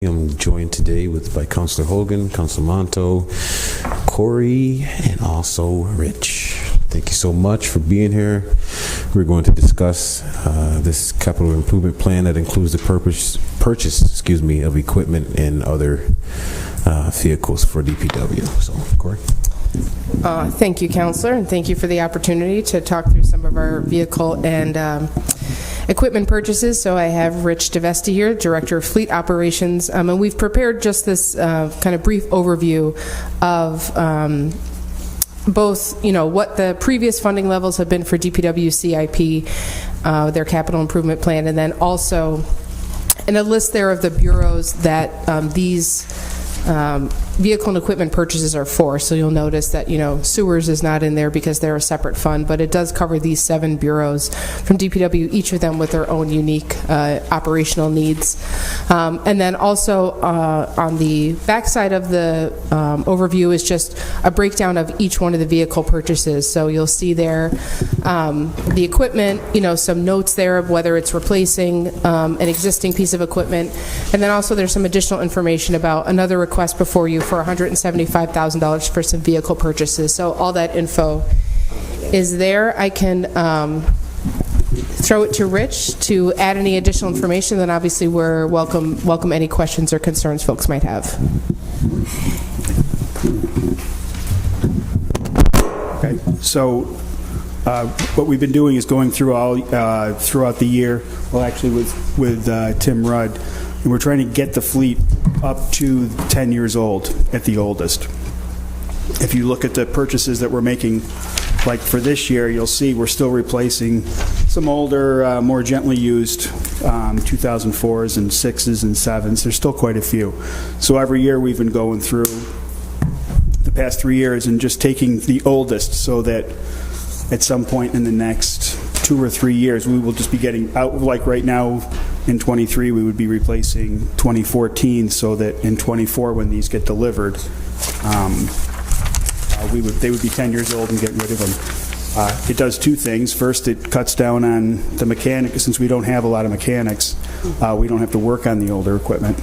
I'm joined today by Councilor Hogan, Councilor Monto, Corey, and also Rich. Thank you so much for being here. We're going to discuss this capital improvement plan that includes the purchase of equipment and other vehicles for D.P.W. So, Corey. Thank you, Councilor, and thank you for the opportunity to talk through some of our vehicle and equipment purchases. So I have Rich DeVesti here, Director of Fleet Operations, and we've prepared just this kind of brief overview of both, what the previous funding levels have been for DPW CIP, their capital improvement plan, and then also in a list there of the bureaus that these vehicle and equipment purchases are for. So you'll notice that, sewers is not in there because they're a separate fund, but it does cover these 7 bureaus from DPW, each of them with their own unique operational needs. And then also on the backside of the overview is just a breakdown of each one of the vehicle purchases. So you'll see there the equipment, some notes there of whether it's replacing an existing piece of equipment. And then also there's some additional information about another request before you for $175,000 for some vehicle purchases. So all that info is there. I can throw it to Rich to add any additional information. Then obviously we're welcome any questions or concerns folks might have. Okay, so what we've been doing is going through all throughout the year. Well, actually with Tim Rudd. And we're trying to get the fleet up to 10 years old at the oldest. If you look at the purchases that we're making, like for this year, you'll see we're still replacing some older, more gently used 2004s and 6s and 7s. There's still quite a few. So every year we've been going through the past 3 years and just taking the oldest so that at some point in the next 2 or 3 years, we will just be getting out, like right now, in 23, we would be replacing 2014, so that in 24, when these get delivered, they would be 10 years old and get rid of them. It does 2 things. First, it cuts down on the mechanics. Since we don't have a lot of mechanics, we don't have to work on the older equipment.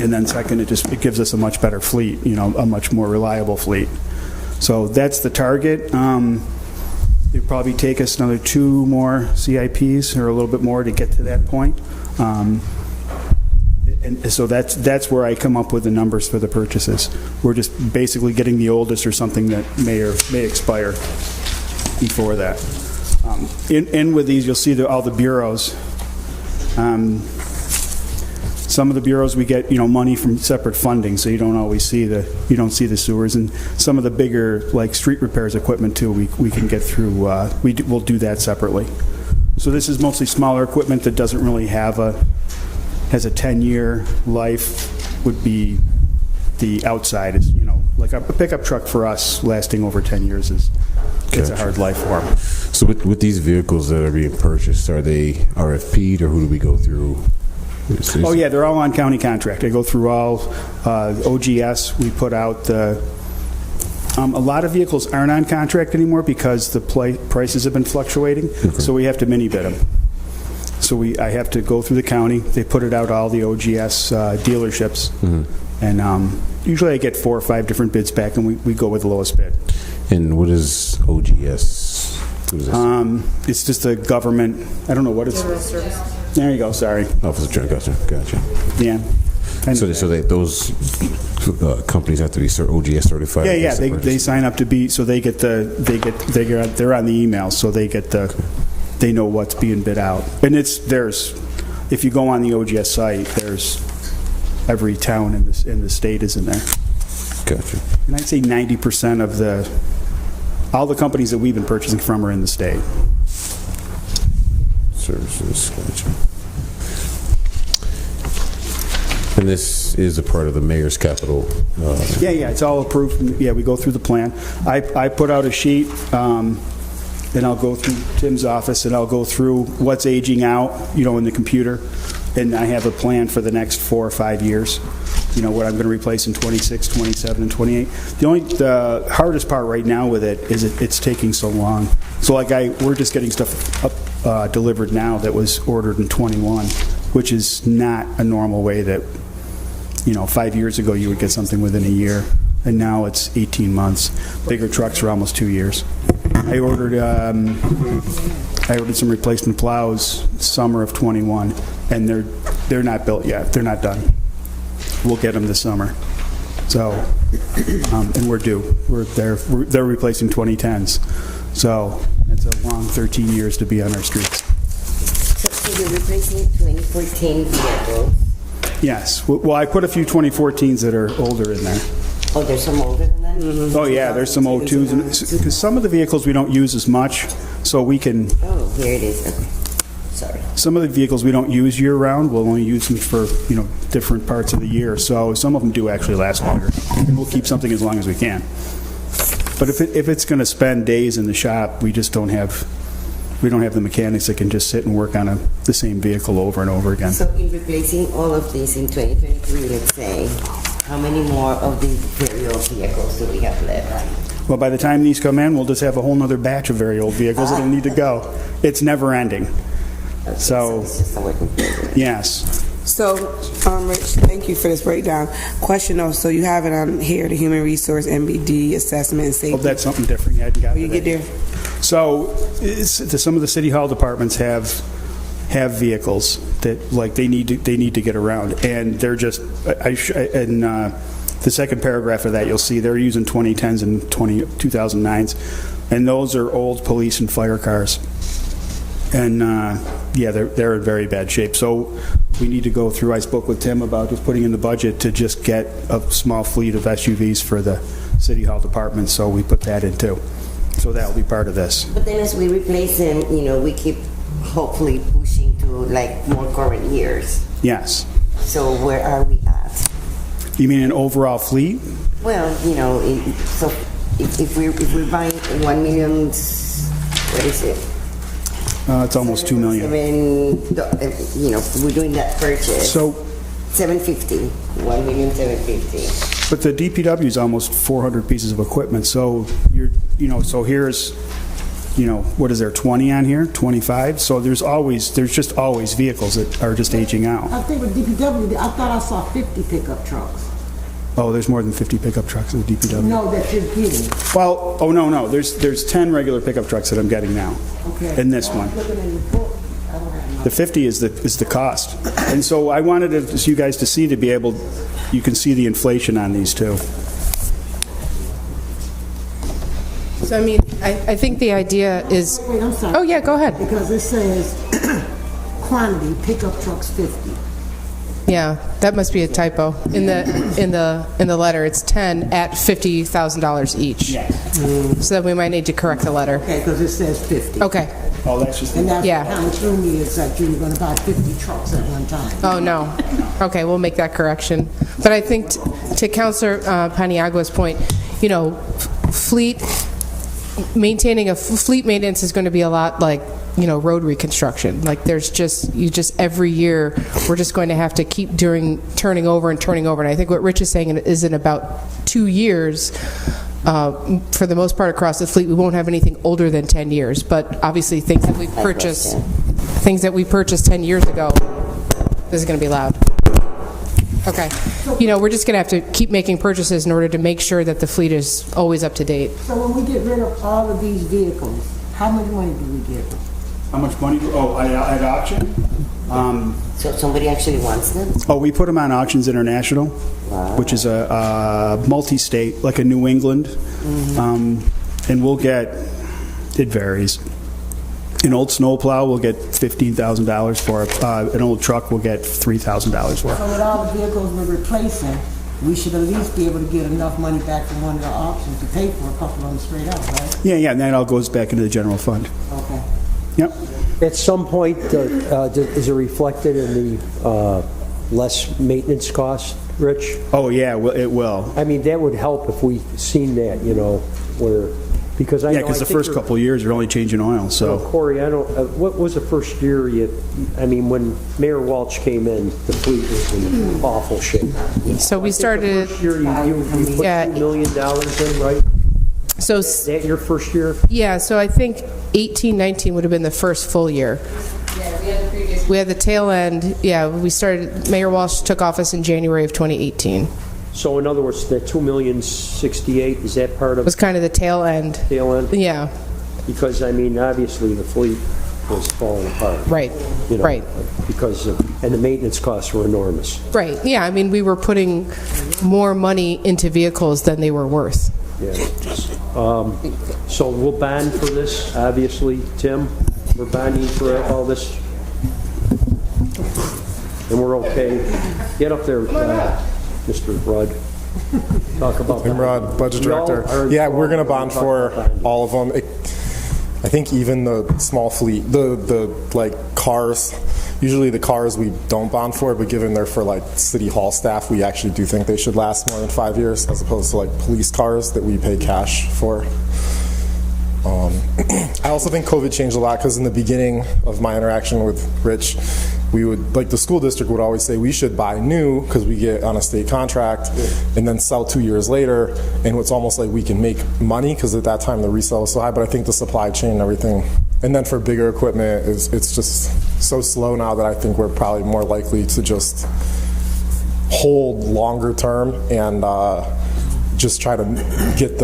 And then second, it gives us a much better fleet, a much more reliable fleet. So that's the target. It'd probably take us another 2 more CIPs or a little bit more to get to that point. And so that's where I come up with the numbers for the purchases. We're just basically getting the oldest or something that may expire before that. In with these, you'll see all the bureaus. Some of the bureaus we get, money from separate funding, so you don't always see the sewers, and some of the bigger, like street repairs equipment too, we can get through. We'll do that separately. So this is mostly smaller equipment that doesn't really has a 10-year life. Would be the outside is like a pickup truck for us lasting over 10 years is it's a hard life for them. So with these vehicles that are being purchased, are they RFP'd or who do we go through? Oh yeah, they're all on county contract. They go through all OGS. We put out a lot of vehicles aren't on contract anymore because the prices have been fluctuating. Okay. So we have to mini bid them. So I have to go through the county. They put it out all the OGS dealerships, and usually I get 4 or 5 different bids back, and we go with the lowest bid. And what is OGS? What is this? It's just a government. I don't know what it's. General service. There you go. Sorry. Office of Gotcha. Yeah. So those companies have to be OGS certified. Yeah. They sign up to be, so they're on the email, so they know what's being bid out. And if you go on the OGS site, there's every town in the state is in there. Gotcha. And I'd say 90% of all the companies that we've been purchasing from are in the state. Services, gotcha. And this is a part of the mayor's capital. Yeah, it's all approved. Yeah, we go through the plan. I put out a sheet, and I'll go through Tim's office, and I'll go through what's aging out, in the computer, and I have a plan for the next 4 or 5 years. What I'm going to replace in 26, 27, and 28. The hardest part right now with it is it's taking so long. So we're just getting stuff up, delivered now that was ordered in 21, which is not a normal way that 5 years ago, you would get something within a year, and now it's 18 months. Bigger trucks are almost 2 years. I ordered some replacement plows summer of '21, and they're not built yet. They're not done. We'll get them this summer. So, and we're due. They're replacing 2010s. So it's a long 13 years to be on our streets. So you're replacing 2014 vehicles? Yes. Well, I put a few 2014s that are older in there. Oh, there's some older than that? Oh, yeah, there's some 02s. Because some of the vehicles we don't use as much, so we can... Oh, here it is. Okay. Sorry. Some of the vehicles we don't use year-round, we'll only use them for, different parts of the year. So some of them do actually last longer. And we'll keep something as long as we can. But if it's going to spend days in the shop, we just don't have... We don't have the mechanics that can just sit and work on the same vehicle over and over again. So in replacing all of these in 2023, let's say, how many more of these very old vehicles do we have left? Well, by the time these come in, we'll just have a whole other batch of very old vehicles that'll need to go. It's never ending. Okay, So, it's just a work in progress. yes. So, Rich, thank you for this breakdown. Question though, so you have it on here, the human resource, MBD, assessment, and Oh, safety. that's something different. Yeah, I got Will you get there? So, some of the city hall departments have vehicles that they need to get around, and they're just in the second paragraph of that you'll see they're using 2010s and 2009s, and those are old police and fire cars, and they're in very bad shape. So we need to go through. I spoke with Tim about just putting in the budget to just get a small fleet of SUVs for the city hall department. So we put that in too. So that will be part of this. But then as we replace them, we keep hopefully pushing to more current years. Yes. So where are we at? You mean an overall fleet? Well, so if we're buying 1 million, what is it? It's almost 2 million. We're doing that purchase. So, 750, 1,750,000. but the D.P.W is almost 400 pieces of equipment. So so here's, what is there, 20 on here, 25? So there's just always vehicles that are just aging out. I think with D.P.W, I thought I saw 50 pickup trucks. Oh, there's more than 50 pickup trucks at the D.P.W. No, that you're getting. Well, no. There's 10 regular pickup trucks that I'm getting now. Okay. In this one. Looking in the book, I don't have The 50 is the cost. And so I wanted you guys to see, you can see the inflation on these too. So, I mean, I think the idea is... Wait, I'm sorry. Oh, yeah, go ahead. Because it says quantity, pickup trucks 50. Yeah, that must be a typo. In the letter, it's 10 at $50,000 each. So then we might need to correct the letter. Okay, because it says 50. Okay. Oh, that's just... And that's Yeah. what kind of threw me, is that you were going to buy 50 trucks at one time. Oh, no. Okay, we'll make that correction. But I think to Councilor Paniagua's point, maintaining a fleet maintenance is going to be a lot like, road reconstruction. Like there's every year, we're just going to have to keep turning over. And I think what Rich is saying is in about 2 years, for the most part across the fleet, we won't have anything older than 10 years. But obviously things that we purchased 10 years ago, this is going to be loud. Okay. We're just going to have to keep making purchases in order to make sure that the fleet is always up to date. So when we get rid of all of these vehicles, how much money do we get? How much money? At auction? So somebody actually wants them? Oh, we put them on Auctions International, which is a multi-state, like a New England. And we'll get, it varies. An old snowplow will get $15,000 for it. An old truck will get $3,000 for it. So with all the vehicles we're replacing, we should at least be able to get enough money back from one of the auctions to pay for a couple of them straight up, right? Yeah, and that all goes back into the general fund. Okay. Yep. At some point, is it reflected in the less maintenance costs, Rich? Oh, yeah, it will. I mean, that would help if we seen that, where, because I know... Yeah, because the first couple of years, you're only changing oil, so... Corey, what was the first year when Mayor Welch came in, the fleet was in awful shape. So we started... First year, you put $2 million in, right? So Is that your first year? yeah, so I think 18-19 would have been the first full year. Yeah, we had the previous We had the tail end, yeah, Mayor Walsh took office in January of 2018. So in other words, that 2,068,000, is that part It of was kind of the tail end. tail end? Yeah, Because, I mean, obviously, the fleet was falling apart. right, You know, right. Because of, and the maintenance costs were enormous. Right, yeah, I mean, we were putting more money into vehicles than they were worth. Yeah. So we'll bond for this, obviously, Tim? We're bonding for all this? And we're okay? Get up there, Mr. Rudd. Talk about Tim Rudd, Budget Director. Yeah, we're going to bond for all of them. I think even the small fleet, the like cars, usually the cars we don't bond for, but given they're for like city hall staff, we actually do think they should last more than 5 years, as opposed to like police cars that we pay cash for. I also think COVID changed a lot, because in the beginning of my interaction with Rich, we would, like, the school district would always say we should buy new because we get on a state contract, and then sell 2 years later, and it's almost like we can make money because at that time the resale was so high. But I think the supply chain and everything, and then for bigger equipment, it's just so slow now that I think we're probably more likely to just hold longer term and just try to get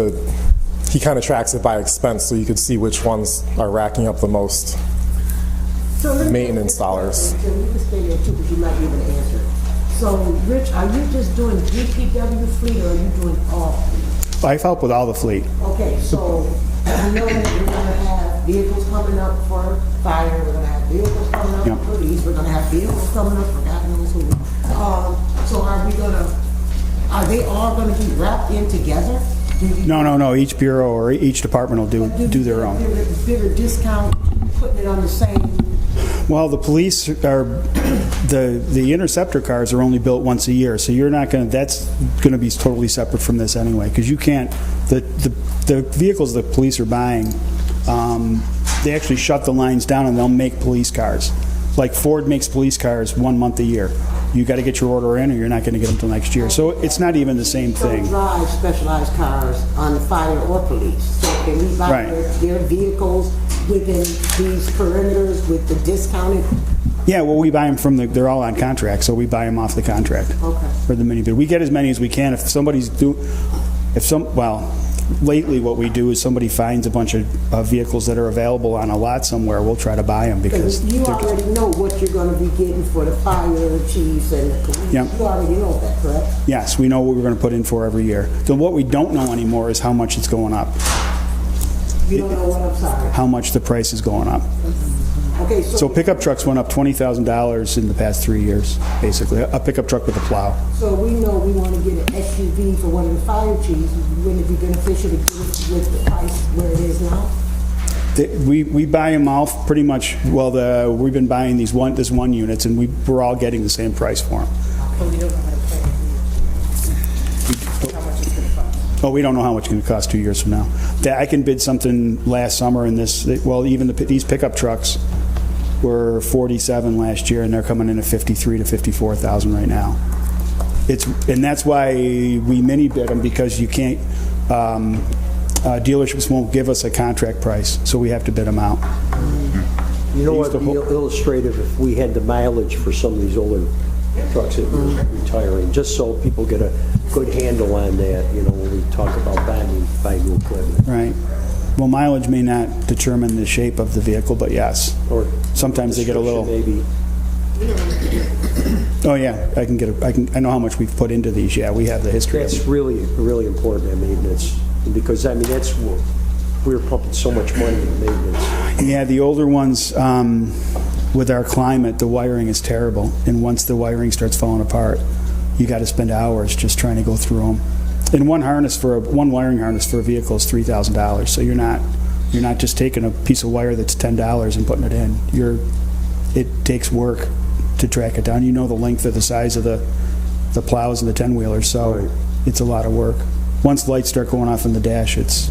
he kind of tracks it by expense, so you could see which ones are racking up the most maintenance dollars. So you can stay there too, because you might be able to answer. So, Rich, are you just doing D.P.W. fleet, or are you doing all fleet? I help with all the fleet. Okay, so we know that we're gonna have vehicles coming up for fire, we're gonna have vehicles coming up Yep. for police, we're gonna have vehicles coming up for God knows who. So are they all gonna be wrapped in together? No. Each bureau or each department will do their own. Bigger discount, putting it on the same. Well, the police are, the interceptor cars are only built once a year, so you're not going to, that's going to be totally separate from this anyway, because you can't, the vehicles the police are buying, they actually shut the lines down and they'll make police cars. Like Ford makes police cars 1 month a year. You got to get your order in or you're not going to get them until next year. So it's not even the same Don't thing. drive specialized cars on fire or police. So can we buy Right. their vehicles within these perimeters with the discounted? Yeah, well, we buy them from they're all on contract, so we buy them off the contract. Okay. For the mini bid. We get as many as we can. Lately what we do is somebody finds a bunch of vehicles that are available on a lot somewhere, we'll try to buy them because Because you already know what you're going to be getting for the fire chiefs and the police. Yep. You already know that, correct? yes, we know what we're going to put in for every year. So what we don't know anymore is how much it's going up, You don't know what I'm sorry. how much the price is going up. Okay, So pickup trucks went up $20,000 in the past 3 years, basically. A pickup truck with a plow. So we know we want to get an SUV for one of the fire chiefs. Wouldn't it be beneficial to get it with the price where it is now? We buy them all pretty much. Well, we've been buying this one units, and we're all getting the same price for them. But we don't know how to plan how much it's going to cost. Oh, we don't know how much it's going to cost 2 years from now. I can bid something last summer in this. Well, even these pickup trucks were 47 last year, and they're coming in at 53 to 54,000 right now. And that's why we mini bid them, because you can't. Dealerships won't give us a contract price, so we have to bid them out. You know what would be illustrative if we had the mileage for some of these older trucks that we're retiring, just so people get a good handle on that, when we talk about buying new equipment. Right. Well, mileage may not determine the shape of the vehicle, but yes. Or Sometimes they get a little. Maybe. Oh yeah, I know how much we've put into these. Yeah, we have the history. That's really, really important, that maintenance, because, that's we're pumping so much money into maintenance. Yeah, the older ones, with our climate, the wiring is terrible. And once the wiring starts falling apart, you got to spend hours just trying to go through them. And one wiring harness for a vehicle is $3,000. So you're not just taking a piece of wire that's $10 and putting it in. It takes work to track it down. You know the length of the size of the plows and the 10-wheelers, so Right. It's a lot of work. Once lights start going off in the dash, it's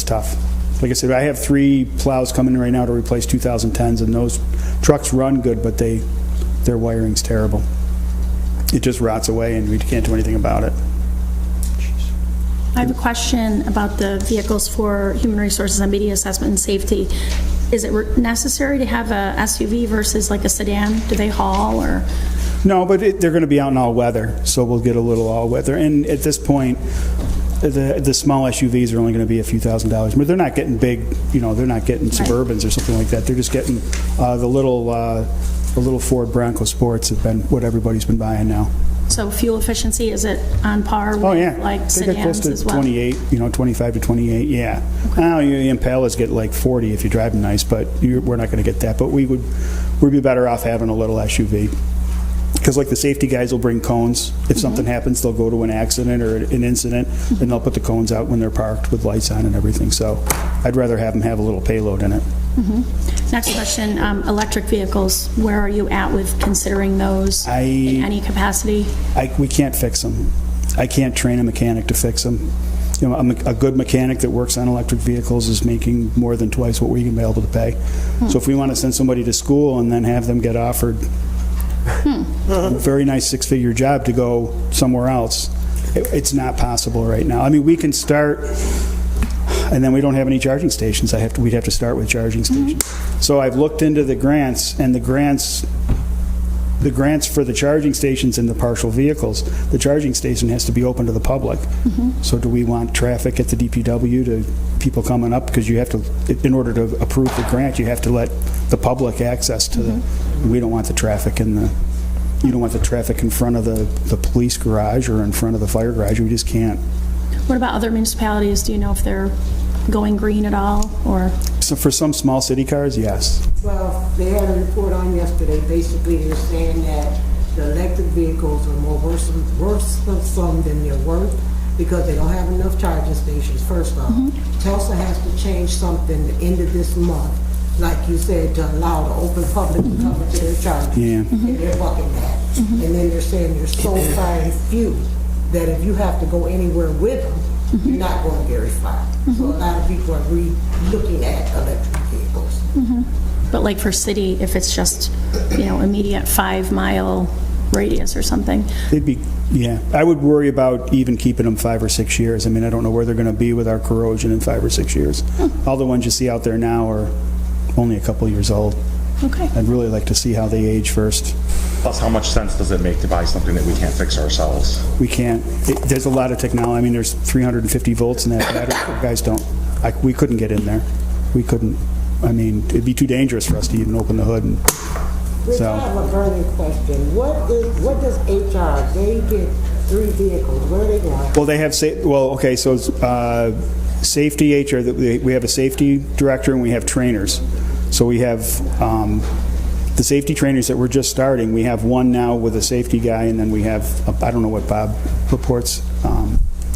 tough. Like I said, I have 3 plows coming in right now to replace 2010s, and those trucks run good, but their wiring's terrible. It just rots away, and we can't do anything about it. I have a question about the vehicles for Human Resources, MBD Assessment and Safety. is it necessary to have a SUV versus like a sedan? Do they haul or? No, but they're going to be out in all weather, so we'll get a little all weather. And at this point, the small SUVs are only going to be a few $1,000s, but they're not getting big. They're not getting Suburbans or something like that. They're just getting the little Ford Bronco Sports have been what everybody's been buying now. So fuel efficiency, is it on par with like they get close sedans to as well? 28, 25 to 28. Yeah. Now the Impalas get like 40 if you drive them nice, but we're not going to get that. But we'd be better off having a little SUV. Because like the safety guys will bring cones. If something happens, they'll go to an accident or an incident, and they'll put the cones out when they're parked with lights on and everything. So I'd rather have them have a little payload in it. Next question, electric vehicles, where are you at with considering those in any capacity? We can't fix them. I can't train a mechanic to fix them. A good mechanic that works on electric vehicles is making more than twice what we can be able to pay. So if we want to send somebody to school and then have them get offered a very nice six-figure job to go somewhere else, it's not possible right now. I mean, we can start, and then we don't have any charging stations. We'd have to start with charging stations. So I've looked into the grants, and the grants for the charging stations and the partial vehicles, the charging station has to be open to the public. So do we want traffic at the D.P.W. to people coming up? Because you have to, in order to approve the grant, you have to let the public access to the, we don't want the traffic in the, you don't want the traffic in front of the police garage or in front of the fire garage. We just can't. What about other municipalities? Do you know if they're going green at all, or? So for some small city cars, yes. Well, they had a report on yesterday. Basically, they're saying that the electric vehicles are more worrisome than they're worth because they don't have enough charging stations, first off. Tulsa has to change something the end of this month, like you said, to allow the open public to come into their charging. Yeah. And they're bucking that. And then they're saying there's so few that if you have to go anywhere with them, you're not going very far. So a lot of people are looking at electric vehicles. But like for city, if it's just, immediate 5-mile radius or something. They'd be, yeah. I would worry about even keeping them 5 or 6 years. I mean, I don't know where they're going to be with our corrosion in 5 or 6 years. All the ones you see out there now are only a couple years old. Okay. I'd really like to see how they age first. Plus, how much sense does it make to buy something that we can't fix ourselves? We can't. There's a lot of technology. I mean, there's 350 volts in that battery. Guys don't. We couldn't get in there. We couldn't. I mean, it'd be too dangerous for us to even open the hood. Rich, I have a burning question. What does HR? They get 3 vehicles. Where are they going? Well, they have okay. So it's safety HR. We have a safety director and we have trainers. So we have the safety trainers that we're just starting. We have one now with a safety guy, and then we have I don't know what Bob reports.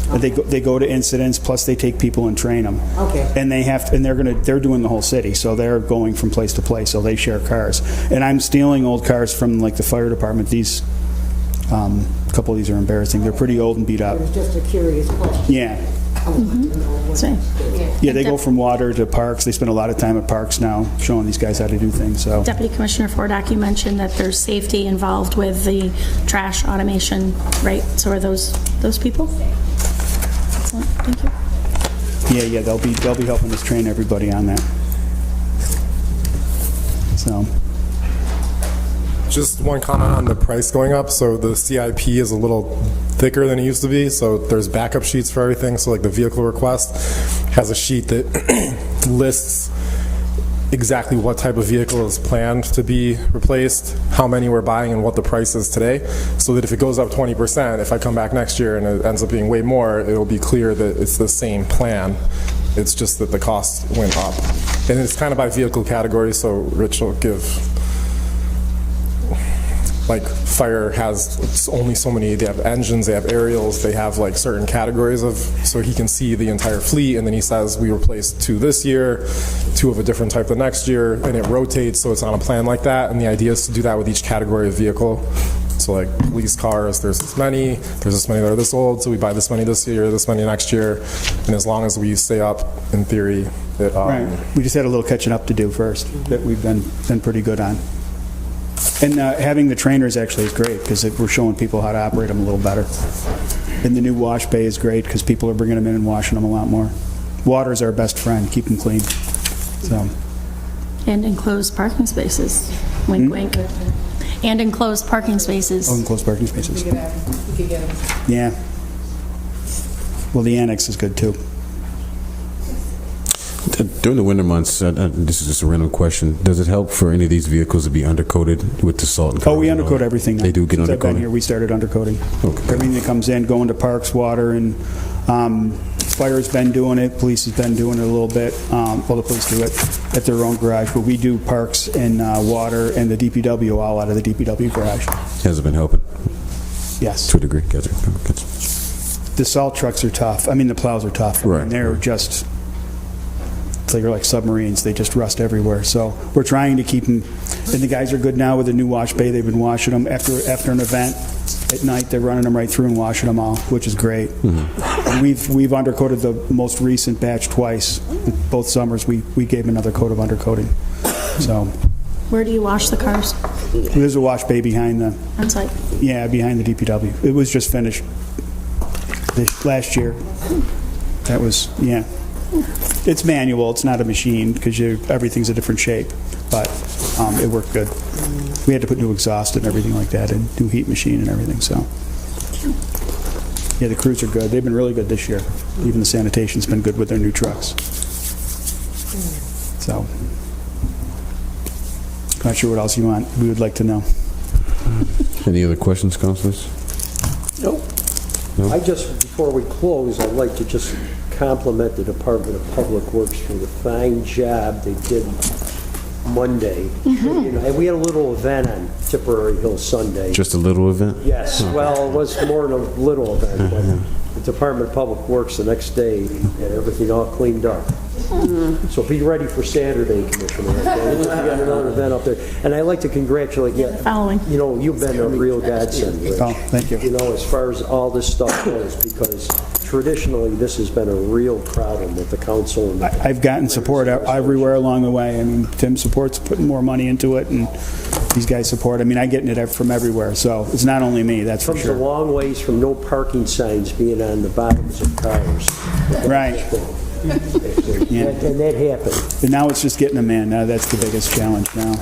They go to incidents, plus they take people and train them. Okay. And they're doing the whole city, so they're going from place to place. So they share cars, and I'm stealing old cars from like the fire department. These a couple of these are embarrassing. They're pretty old and beat up. It was just a curious question. Yeah. Same. Yeah, they go from water to parks. They spend a lot of time at parks now, showing these guys how to do things. So, Deputy Commissioner Fordak, you mentioned that there's safety involved with the trash automation, right? So are those people? Excellent. Thank you. yeah, they'll be helping us train everybody on that. So. Just one comment on the price going up. So the CIP is a little thicker than it used to be. So there's backup sheets for everything. So like the vehicle request has a sheet that lists exactly what type of vehicle is planned to be replaced, how many we're buying, and what the price is today. So that if it goes up 20%, if I come back next year and it ends up being way more, it'll be clear that it's the same plan. It's just that the cost went up. And it's kind of by vehicle category, so Rich will give. Like fire has only so many, they have engines, they have aerials, they have like certain categories of, so he can see the entire fleet, and then he says we replaced 2 this year, 2 of a different type the next year, and it rotates, so it's on a plan like that, and the idea is to do that with each category of vehicle. So like police cars, there's this many that are this old, so we buy this many this year, this many next year, and as long as we stay up, in theory, it, Right. We just had a little catching up to do first that we've been pretty good on. And having the trainers actually is great because we're showing people how to operate them a little better. And the new wash bay is great because people are bringing them in and washing them a lot more. Water's our best friend. Keep them clean. So. And enclosed parking spaces. Wink, wink. And enclosed parking spaces. Oh, enclosed parking spaces. We could get them. Yeah. Well, the annex is good, too. During the winter months, this is just a random question, does it help for any of these vehicles to be undercoated with the salt and Oh, we carbon? undercoat everything now. They do get Since I've been here, undercoated? we started undercoating. Okay. Everything that comes in, going to parks, water, and fire's been doing it, police has been doing it a little bit. Well, the police do it at their own garage, but we do parks and water and the DPW all out of the DPW garage. Has it been helping Yes. to a degree? Gotcha. The salt trucks are tough. I mean, the plows are tough. I mean, Right, they're right. just, they're like submarines. They just rust everywhere. So we're trying to keep them, and the guys are good now with the new wash bay. They've been washing them after an event at night. They're running them right through and washing them all, which is great. And we've undercoated the most recent batch twice. Both summers, we gave another coat of undercoating. So Where do you wash the cars? there's a wash bay behind the, On site? yeah, behind the DPW. It was just finished last year. That was, yeah. It's manual. It's not a machine because everything's a different shape, but it worked good. We had to put new exhaust and everything like that, and new heat machine and everything. So, yeah, the crews are good. They've been really good this year. Even the sanitation's been good with their new trucks. So, not sure what else we would like to know. Any other questions, councilors? Nope. No? I just, before we close, I'd like to just compliment the Department of Public Works for the fine job they did Monday. You know, and we had a little event on Tipperary Hill Sunday. Just a little event? Yes, well, it was more than a little event, but the Department of Public Works the next day had everything all cleaned up. So be ready for Saturday, Commissioner. Okay? We got another event up there. And I'd like to congratulate you. Following. You know, you've been a real godsend, Rich. Oh, thank you. You know, as far as all this stuff goes, because traditionally, this has been a real problem with the council. And I've gotten support everywhere along the way. I mean, Tim support's putting more money into it, and these guys support. I mean, I'm getting it from everywhere, so it's not only me, that's for comes a sure. long ways from no parking signs being on the bottoms of cars. Right. Yeah. And that happened. But now it's just getting them in. Now that's the biggest challenge now,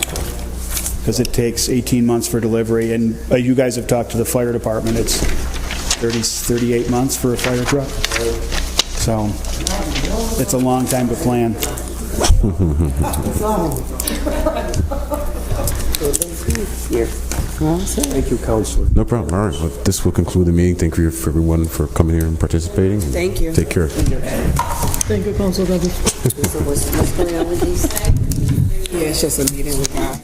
because it takes 18 months for delivery, and you guys have talked to the fire department. It's 38 months for a fire truck. So it's a long time to plan. Thank you, Counselor. No problem. All right. Well, this will conclude the meeting. Thank you for everyone for coming here and participating. Thank you. Take care. So what's going on with these? Yeah, it's just a meeting with God.